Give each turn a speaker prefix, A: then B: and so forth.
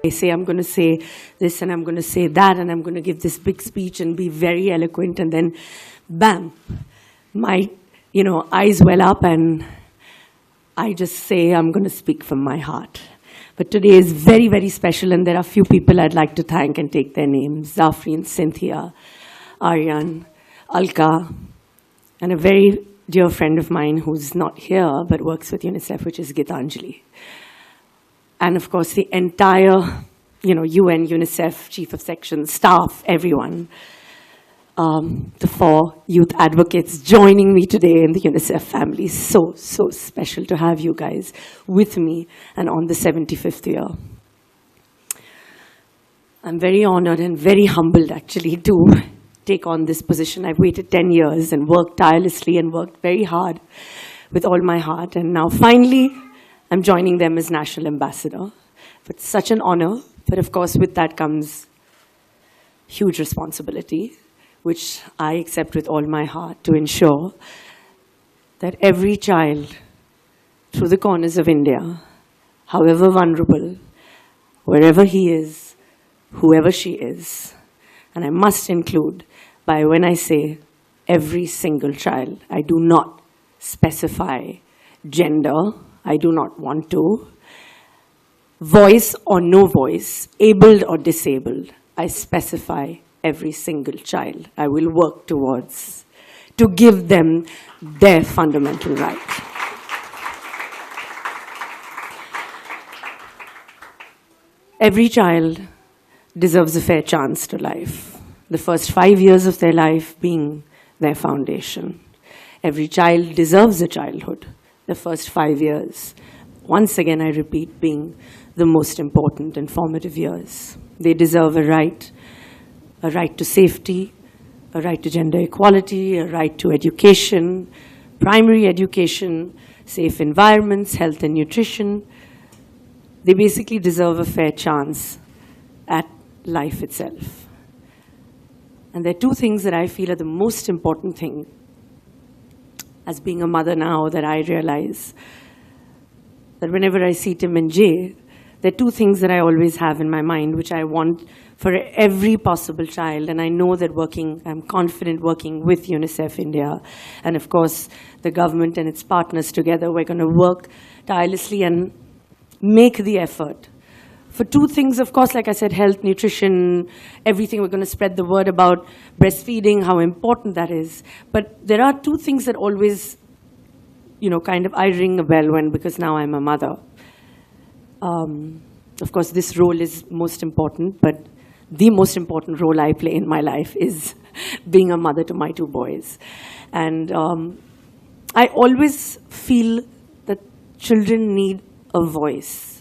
A: I say I'm going to say this and I'm going to say that and I'm going to give this big speech and be very eloquent, and then bam, my eyes well up and I just say I'm going to speak from my heart. But today is very, very special, and there are a few people I'd like to thank and take their names. Zafreen, Cynthia, Aryan, Alka, and a very dear friend of mine who's not here but works with Unicef, which is Gitanjali. And of course, the entire, UN, Unicef, Chief of Section, staff, everyone. The 4 youth advocates joining me today in the Unicef family. So, so special to have you guys with me and on the 75th year. I'm very honored and very humbled, actually, to take on this position. I've waited 10 years and worked tirelessly and worked very hard with all my heart. And now, finally, I'm joining them as National Ambassador. It's such an honor. But of course, with that comes huge responsibility, which I accept with all my heart, to ensure that every child through the corners of India, however vulnerable, wherever he is, whoever she is, and I must include by when I say every single child, I do not specify gender, I do not want to, voice or no voice, abled or disabled, I specify every single child. I will work towards to give them their fundamental right. Every child deserves a fair chance to life. The first 5 years of their life being their foundation. Every child deserves a childhood. The first 5 years, once again I repeat, being the most important and formative years. They deserve a right to safety, a right to gender equality, a right to education, primary education, safe environments, health and nutrition. They basically deserve a fair chance at life itself. And there are 2 things that I feel are the most important thing as being a mother now, that I realize that whenever I see Tim and Jay, there are 2 things that I always have in my mind, which I want for every possible child. And I know that I'm confident working with UNICEF India, and of course the government and its partners together, we're going to work tirelessly and make the effort. For 2 things, of course, like I said, health, nutrition, everything. We're going to spread the word about breastfeeding, how important that is. But there are 2 things that always, I ring a bell because now I'm a mother. Of course, this role is most important, but the most important role I play in my life is being a mother to my 2 boys. And I always feel that children need a voice.